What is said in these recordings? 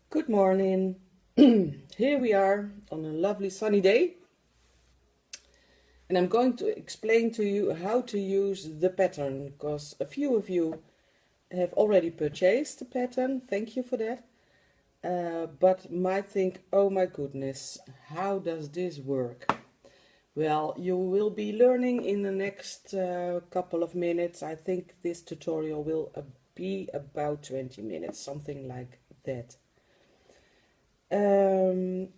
Good morning. Here we are on a lovely sunny day, and I'm going to explain to you how to use the pattern because a few of you have already purchased the pattern. Thank you for that. But might think, oh my goodness, how does this work? Well, you will be learning in the next couple of minutes. I think this tutorial will be about 20 minutes, something like that.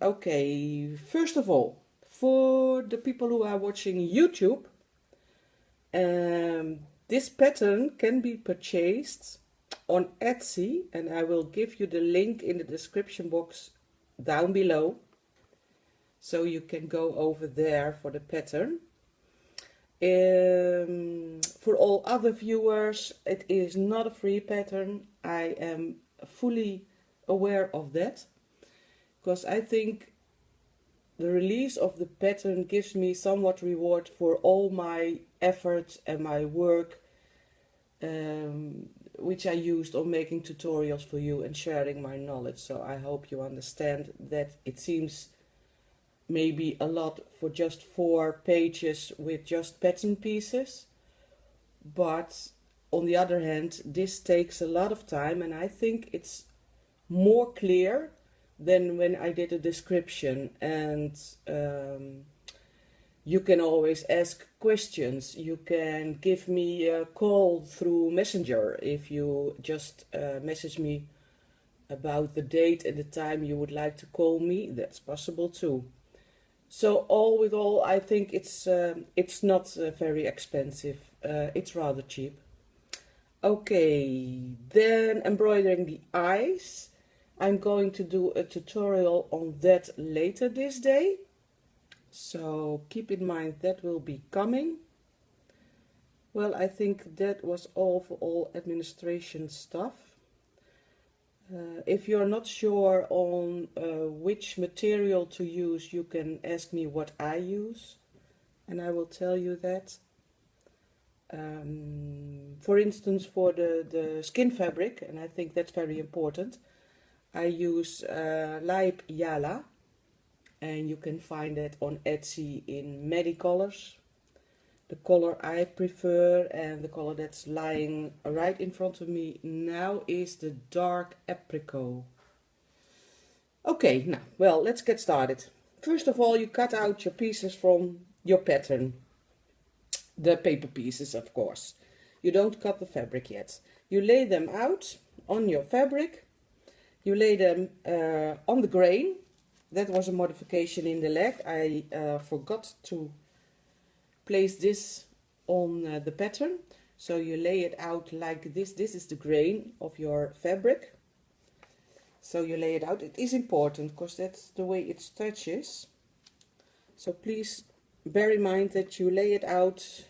Okay, first of all, for the people who are watching YouTube, this pattern can be purchased on Etsy, and I will give you the link in the description box down below, so you can go over there for the pattern. For all other viewers, it is not a free pattern. I am fully aware of that, because I think the release of the pattern gives me somewhat reward for all my effort and my work, which I used on making tutorials for you and sharing my knowledge. So I hope you understand that it seems maybe a lot for just 4 pages with just pattern pieces, but on the other hand, this takes a lot of time, and I think it's more clear than when I did a description. And you can always ask questions. You can give me a call through Messenger if you just message me about the date and the time you would like to call me. That's possible too. So all with all, I think it's not very expensive. It's rather cheap. Okay, then embroidering the eyes. I'm going to do a tutorial on that later this day, so keep in mind that will be coming. Well, I think that was all for all administration stuff. If you're not sure on which material to use, you can ask me what I use, and I will tell you that. For instance, for the skin fabric, and I think that's very important, I use Leib Yala, and you can find it on Etsy in many colors. The color I prefer and the color that's lying right in front of me now is the dark apricot. Okay, now, well, let's get started. First of all, you cut out your pieces from your pattern. The paper pieces, of course. You don't cut the fabric yet. You lay them out on your fabric. You lay them on the grain. That was a modification in the leg. I forgot to place this on the pattern. So you lay it out like this. This is the grain of your fabric. So you lay it out. It is important because that's the way it stretches. So please bear in mind that you lay it out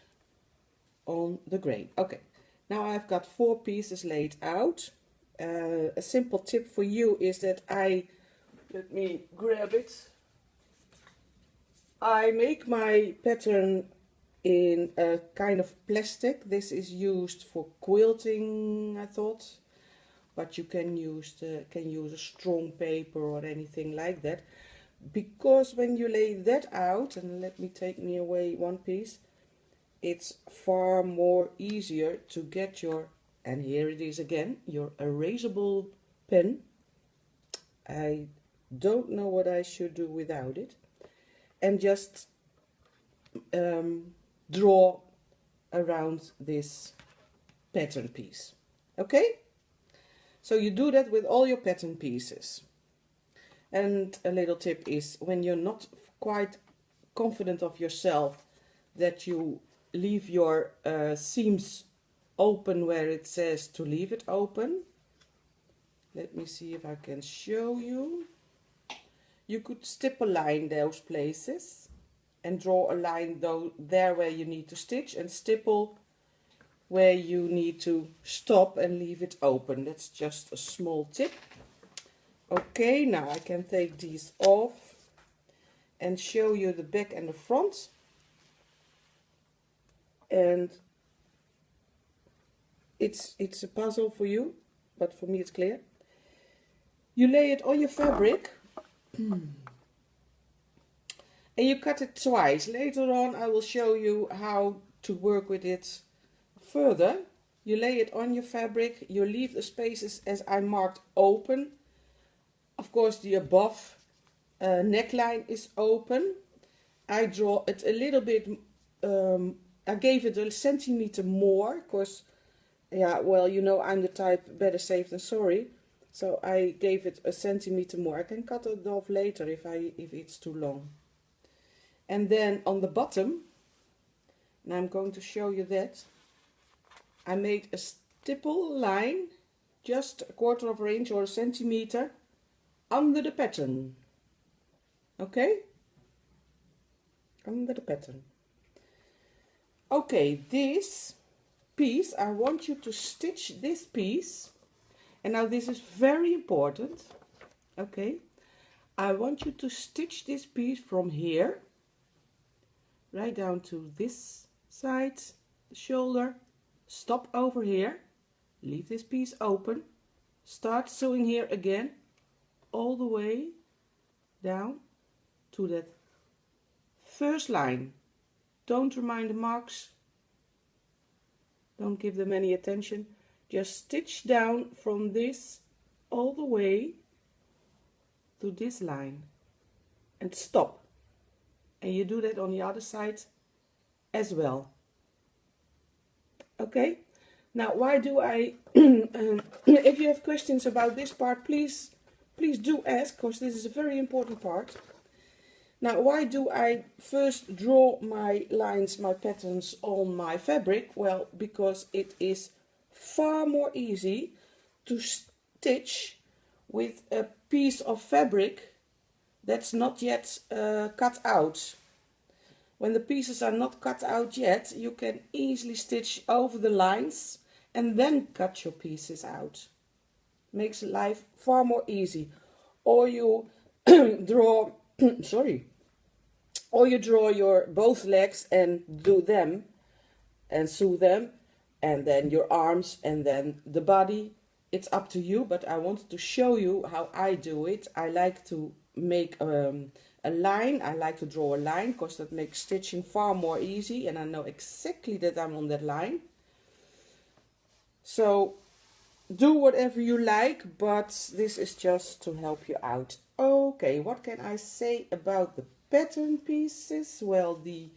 on the grain. Okay, now I've got 4 pieces laid out. A simple tip for you is that let me grab it. I make my pattern in a kind of plastic. This is used for quilting, I thought, but you can use a strong paper or anything like that, because when you lay that out, and let me take me away one piece, it's far more easier to get your, and here it is again, your erasable pen. I don't know what I should do without it, and just draw around this pattern piece. Okay, so you do that with all your pattern pieces. And a little tip is, when you're not quite confident of yourself, that you leave your seams open where it says to leave it open. Let me see if I can show you. You could stipple line those places and draw a line there where you need to stitch, and stipple where you need to stop and leave it open. That's just a small tip. Okay, now I can take these off and show you the back and the front. And it's a puzzle for you, but for me it's clear. You lay it on your fabric and you cut it twice. Later on I will show you how to work with it further. You lay it on your fabric, you leave the spaces as I marked open. Of course the above neckline is open. I draw it a little bit, I gave it a centimeter more, because, yeah, well, you know, I'm the type better safe than sorry. So I gave it a centimeter more. I can cut it off later if it's too long. And then on the bottom, and I'm going to show you that, I made a stipple line, just a 1/4 of an inch or a centimeter, under the pattern. Okay? Under the pattern. Okay, this piece, I want you to stitch this piece. And now this is very important. Okay? I want you to stitch this piece from here, right down to this side, the shoulder. Stop over here, leave this piece open, start sewing here again, all the way down to that first line. Don't remind the marks, don't give them any attention, just stitch down from this all the way to this line and stop. And you do that on the other side as well. Okay, now why do I, if you have questions about this part, please do ask, because this is a very important part. Now, why do I first draw my lines, my patterns on my fabric? Well, because it is far more easy to stitch with a piece of fabric that's not yet cut out. When the pieces are not cut out yet, you can easily stitch over the lines and then cut your pieces out. Makes life far more easy. Or you draw, or you draw your both legs and do them and sew them, and then your arms and then the body. It's up to you, but I wanted to show you how I do it. I like to make a line. I like to draw a line because that makes stitching far more easy, and I know exactly that I'm on that line. So do whatever you like, but this is just to help you out. Okay, what can I say about the pattern pieces? Well, the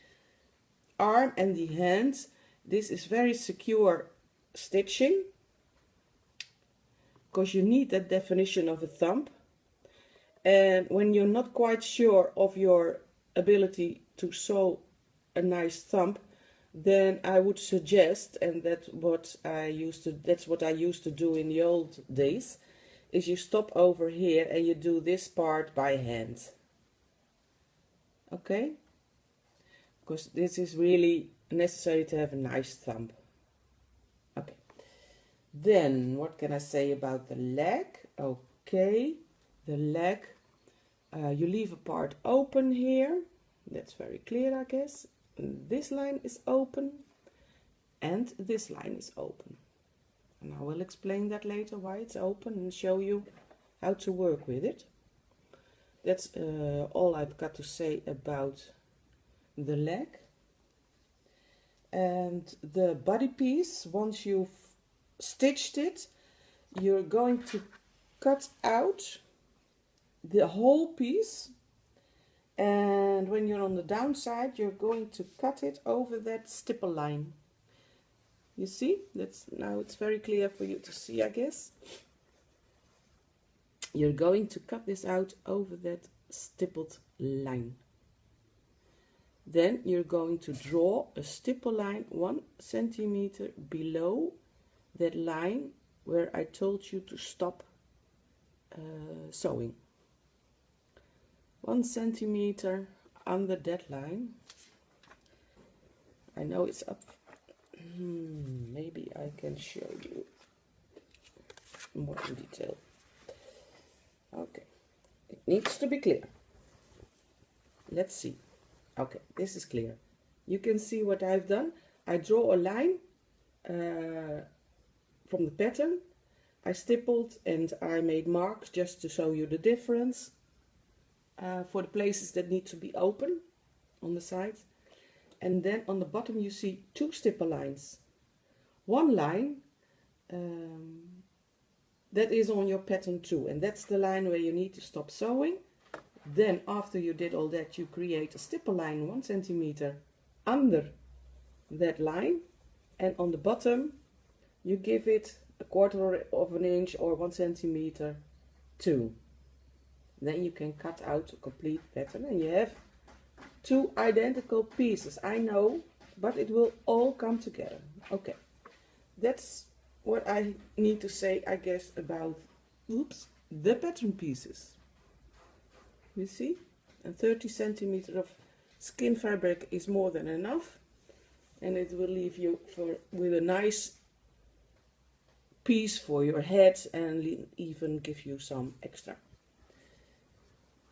arm and the hands, this is very secure stitching, because you need that definition of a thumb. And when you're not quite sure of your ability to sew a nice thumb, then I would suggest, and that's what I used to do in the old days, is you stop over here and you do this part by hand. Okay? Because this is really necessary to have a nice thumb. Okay. Then, what can I say about the leg? Okay, the leg, you leave a part open here. That's very clear, I guess. This line is open and this line is open. And I will explain that later, why it's open, and show you how to work with it. That's all I've got to say about the leg. And the body piece, once you've stitched it, you're going to cut out the whole piece, and when you're on the downside, you're going to cut it over that stipple line. You see? Now it's very clear for you to see, I guess. You're going to cut this out over that stippled line. Then you're going to draw a stipple line 1 centimeter below that line where I told you to stop sewing. 1 centimeter under that line. I know it's up. Maybe I can show you more in detail. Okay, it needs to be clear. Let's see. Okay, this is clear. You can see what I've done. I draw a line from the pattern I stippled and I made marks just to show you the difference for the places that need to be open on the side. And then on the bottom you see two stipple lines. One line that is on your pattern too, and that's the line where you need to stop sewing. Then after you did all that, you create a stipple line 1 centimeter under that line, and on the bottom you give it a 1/4 of an inch or 1 centimeter too. Then you can cut out a complete pattern and you have two identical pieces. I know, but it will all come together. Okay, that's what I need to say, I guess, about the pattern pieces. You see, and 30 centimeters of skin fabric is more than enough, and it will leave you with a nice piece for your head and even give you some extra.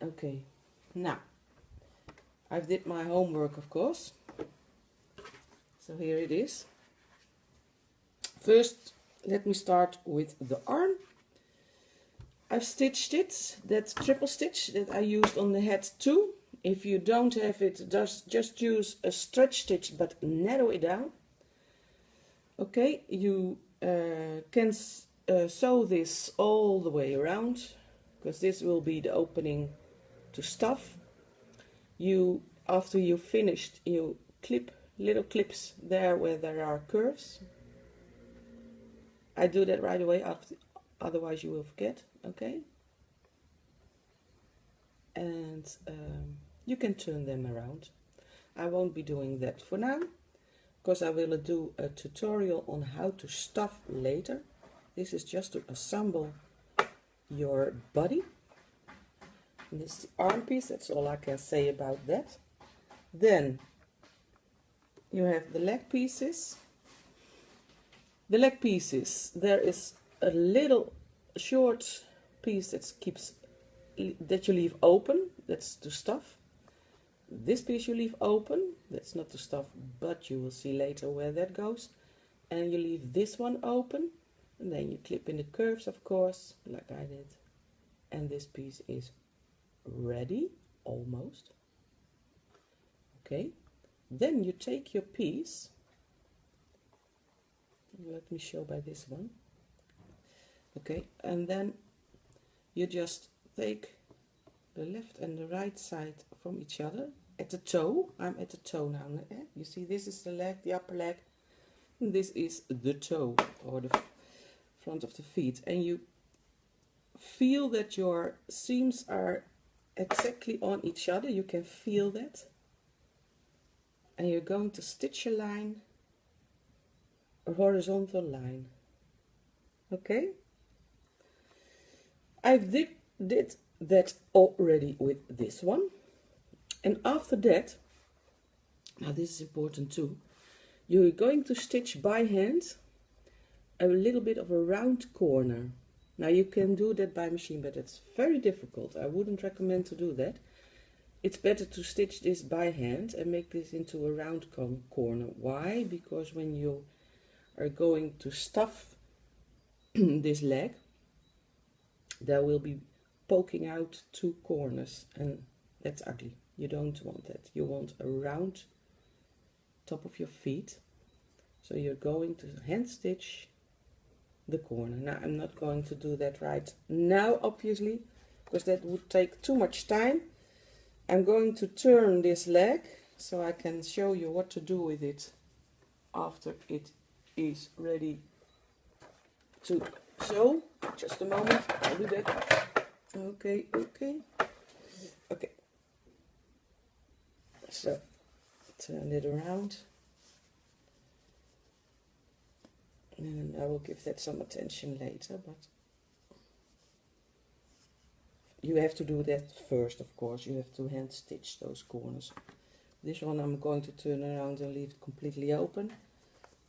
Okay, now I've did my homework, of course, so here it is. First, let me start with the arm. I've stitched it, that triple stitch that I used on the head too. If you don't have it, just use a stretch stitch, but narrow it down. Okay, you can sew this all the way around, because this will be the opening to stuff. After you finished, you clip little clips there where there are curves. I do that right away, otherwise you will forget. Okay, and you can turn them around. I won't be doing that for now, because I will do a tutorial on how to stuff later. This is just to assemble your body. And this is the arm piece, that's all I can say about that. Then you have the leg pieces. The leg pieces, there is a little short piece that you leave open, that's to stuff. This piece you leave open, that's not to stuff, but you will see later where that goes. And you leave this one open, and then you clip in the curves, of course, like I did. And this piece is ready, almost. Okay, then you take your piece, let me show by this one. Okay, and then you just take the left and the right side from each other at the toe. I'm at the toe now. You see, this is the leg, the upper leg, and this is the toe, or the front of the feet. And you feel that your seams are exactly on each other. You can feel that. And you're going to stitch a line, a horizontal line. Okay? I did that already with this one. And after that, now this is important too, you're going to stitch by hand a little bit of a round corner. Now you can do that by machine, but it's very difficult. I wouldn't recommend to do that. It's better to stitch this by hand and make this into a round corner. Why? Because when you are going to stuff this leg, there will be poking out two corners, and that's ugly. You don't want that. You want a round top of your feet. So you're going to hand stitch the corner. Now I'm not going to do that right now, obviously, because that would take too much time. I'm going to turn this leg so I can show you what to do with it after it is ready to sew. Just a moment, I'll do that. Okay. So turn it around, and I will give that some attention later, but you have to do that first, of course. You have to hand stitch those corners. This one I'm going to turn around and leave it completely open.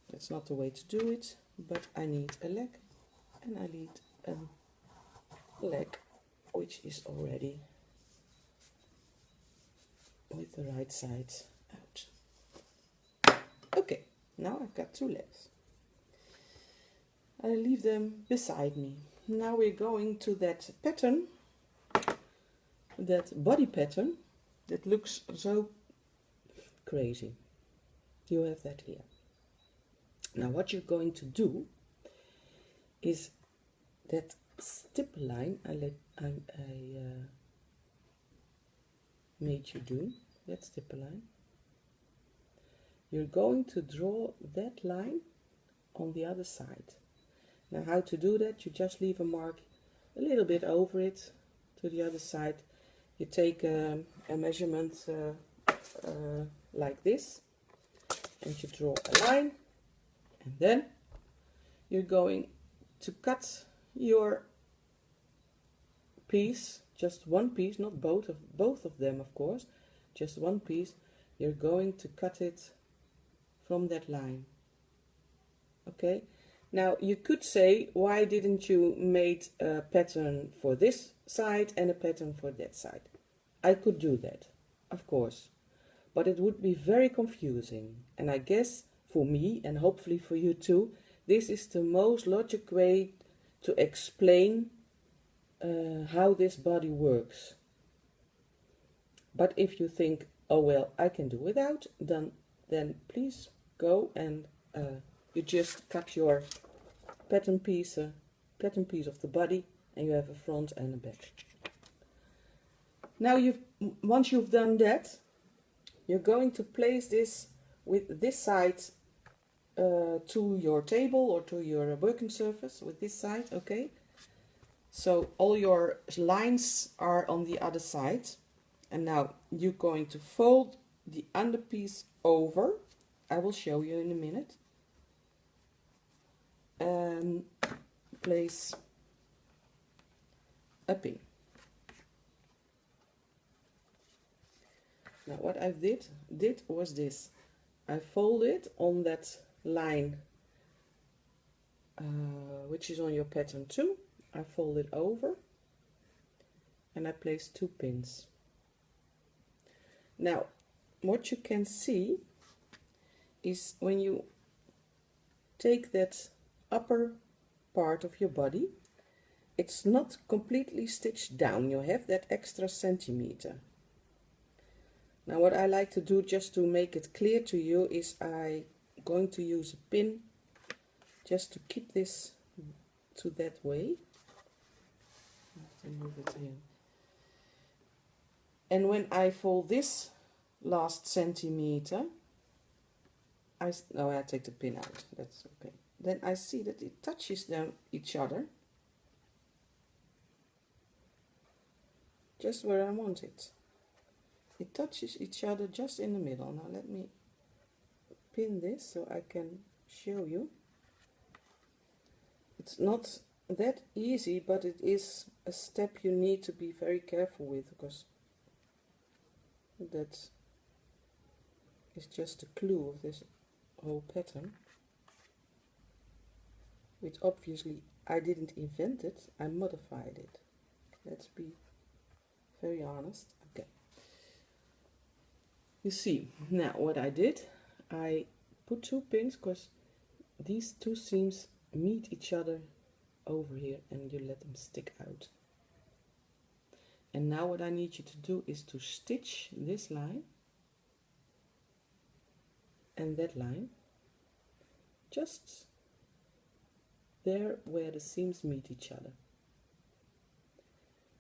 That's not the way to do it, but I need a leg, and I need a leg which is already with the right side out. Okay, now I've got two legs. I leave them beside me. Now we're going to that pattern, that body pattern that looks so crazy. You have that here. Now what you're going to do is that stipple line I made you do, that stipple line. You're going to draw that line on the other side. Now how to do that? You just leave a mark a little bit over it to the other side. You take a measurement like this, and you draw a line, and then you're going to cut your piece, just one piece, not both of them, of course, just one piece. You're going to cut it from that line. Okay, now you could say, why didn't you make a pattern for this side and a pattern for that side? I could do that, of course, but it would be very confusing, and I guess for me, and hopefully for you too, this is the most logical way to explain how this body works. But if you think, oh well, I can do without, then please go and you just cut your pattern piece of the body, and you have a front and a back. Now once you've done that, you're going to place this with this side to your table or to your working surface with this side, okay? So all your lines are on the other side, and now you're going to fold the underpiece over. I will show you in a minute. And place a pin. Now what I did was this. I folded on that line which is on your pattern too. I fold it over and I place 2 pins. Now what you can see is when you take that upper part of your body, it's not completely stitched down. You have that extra centimeter. Now what I like to do, just to make it clear to you, is I'm going to use a pin just to keep this to that way. I have to move it here. And when I fold this last centimeter, I take the pin out, that's okay. Then I see that it touches them each other, just where I want it. It touches each other just in the middle. Now let me pin this so I can show you. It's not that easy, but it is a step you need to be very careful with, because that is just a clue of this whole pattern, which obviously I didn't invent it, I modified it. Let's be very honest. Okay. You see, now what I did, I put 2 pins, because these 2 seams meet each other over here, and you let them stick out. And now what I need you to do is to stitch this line and that line just there where the seams meet each other.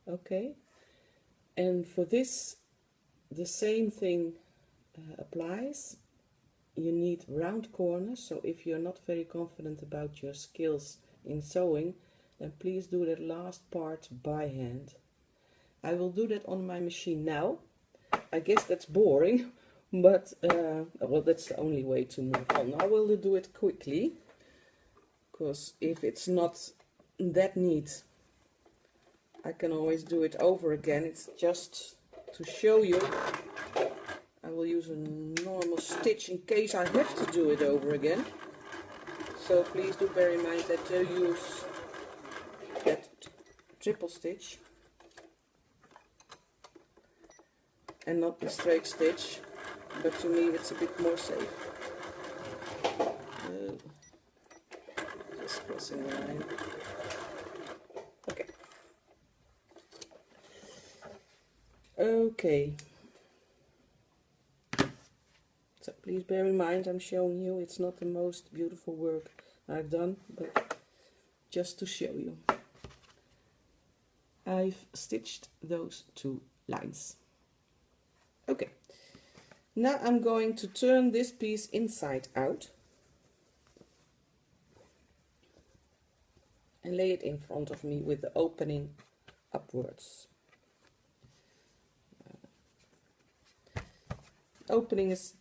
Okay, and for this the same thing applies. You need round corners, so if you're not very confident about your skills in sewing, then please do that last part by hand. I will do that on my machine now. I guess that's boring, but well, that's the only way to move on. I will do it quickly, because if it's not that neat, I can always do it over again. It's just to show you. I will use a normal stitch in case I have to do it over again. So please do bear in mind that you use that triple stitch and not the straight stitch, but to me it's a bit more safe. Just crossing the line. Okay. Okay. So please bear in mind, I'm showing you, it's not the most beautiful work I've done, but just to show you. I've stitched those 2 lines. Okay. Now I'm going to turn this piece inside out and lay it in front of me with the opening upwards. Opening is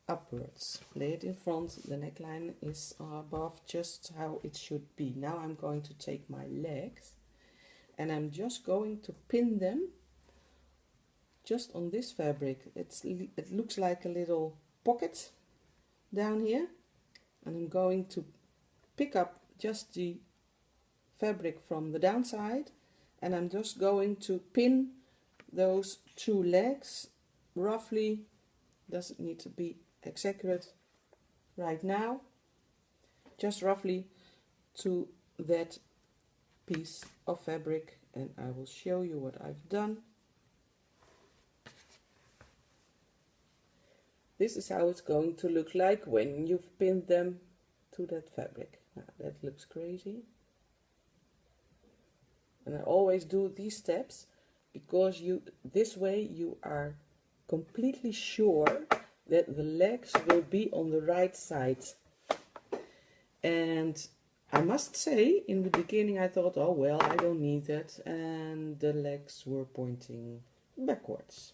upwards. Lay it in front, the neckline is above, just how it should be. Now I'm going to take my legs and I'm just going to pin them just on this fabric. It looks like a little pocket down here, and I'm going to pick up just the fabric from the downside and I'm just going to pin those 2 legs roughly, doesn't need to be accurate right now, just roughly to that piece of fabric, and I will show you what I've done. This is how it's going to look like when you've pinned them to that fabric. Now, that looks crazy. And I always do these steps because this way you are completely sure that the legs will be on the right side. And I must say, in the beginning I thought, oh well, I don't need that, and the legs were pointing backwards.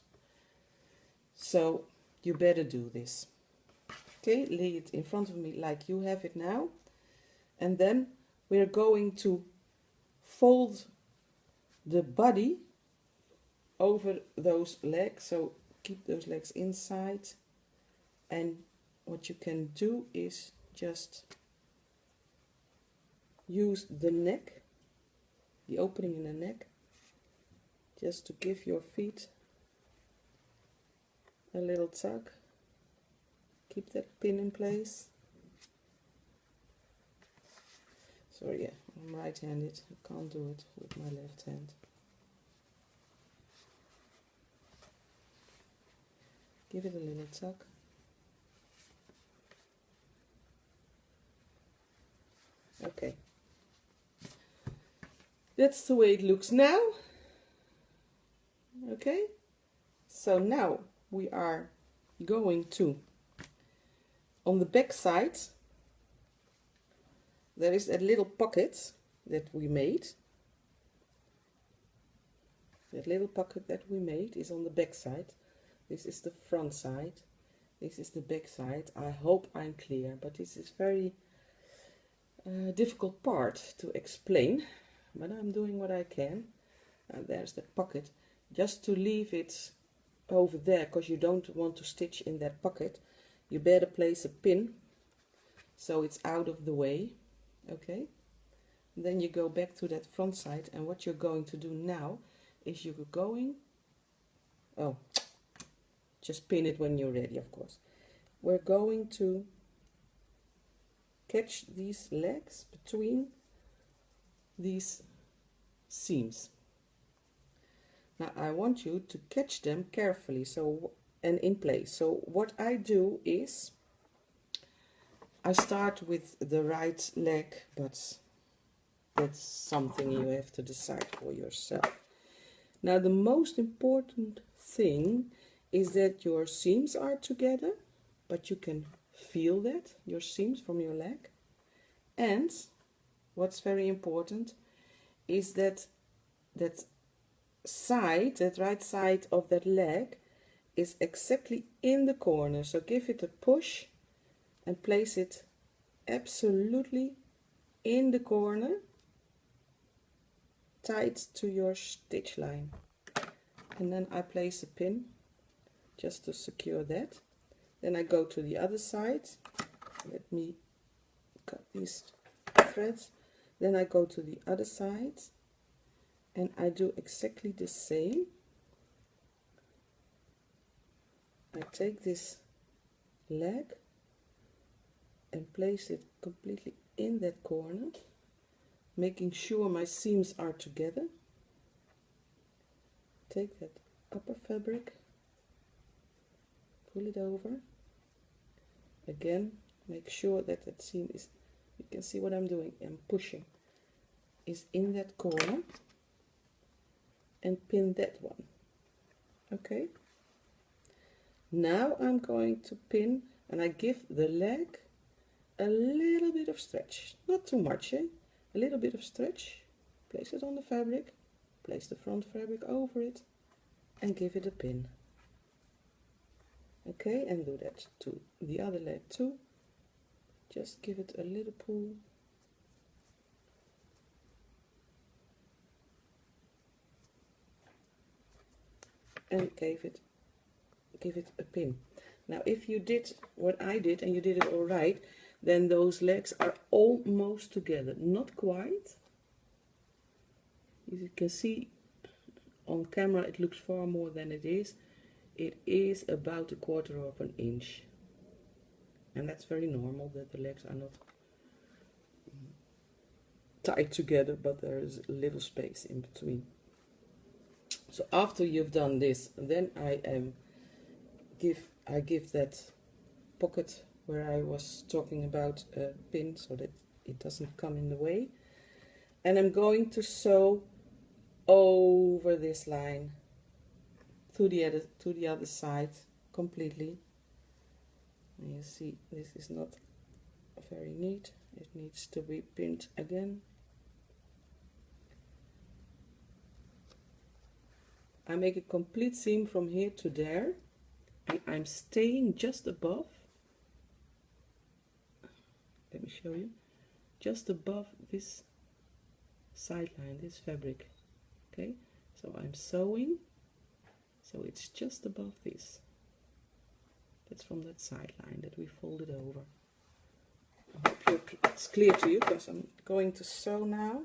So you better do this. Okay, lay it in front of me like you have it now, and then we're going to fold the body over those legs, so keep those legs inside. And what you can do is just use the neck, the opening in the neck, just to give your feet a little tug. Keep that pin in place. Sorry, yeah, I'm right-handed, I can't do it with my left hand. Give it a little tug. Okay. That's the way it looks now. Okay. So now we are going to, on the back side, there is a little pocket that we made. That little pocket that we made is on the back side. This is the front side. This is the back side. I hope I'm clear, but this is very difficult part to explain, but I'm doing what I can. And there's the pocket. Just to leave it over there, because you don't want to stitch in that pocket, you better place a pin so it's out of the way. Okay, and then you go back to that front side, and what you're going to do now is you're going, oh, just pin it when you're ready, of course. We're going to catch these legs between these seams. Now I want you to catch them carefully, so, and in place. So what I do is I start with the right leg, but that's something you have to decide for yourself. Now the most important thing is that your seams are together, but you can feel that, your seams from your leg. And what's very important is that that side, that right side of that leg is exactly in the corner. So give it a push and place it absolutely in the corner, tight to your stitch line. And then I place a pin just to secure that. Then I go to the other side. Let me cut these threads. Then I go to the other side and I do exactly the same. I take this leg and place it completely in that corner. making sure my seams are together. Take that upper fabric, pull it over. Again, make sure that that seam is, you can see what I'm doing, I'm pushing, is in that corner, and pin that one. Okay, now I'm going to pin, and I give the leg a little bit of stretch, not too much, eh? A little bit of stretch. Place it on the fabric, place the front fabric over it, and give it a pin. Okay, and do that to the other leg too. Just give it a little pull. And give it a pin. Now if you did what I did and you did it all right, then those legs are almost together. Not quite. As you can see on camera it looks far more than it is. It is about 1/4 of an inch. And that's very normal that the legs are not tied together, but there is a little space in between. So after you've done this, then I give that pocket where I was talking about a pin so that it doesn't come in the way. And I'm going to sew over this line to the other side completely. And you see this is not very neat. It needs to be pinned again. I make a complete seam from here to there, and I'm staying just above. Let me show you. Just above this side line, this fabric. Okay, so I'm sewing, so it's just above this. That's from that side line that we folded over. I hope it's clear to you, because I'm going to sew now.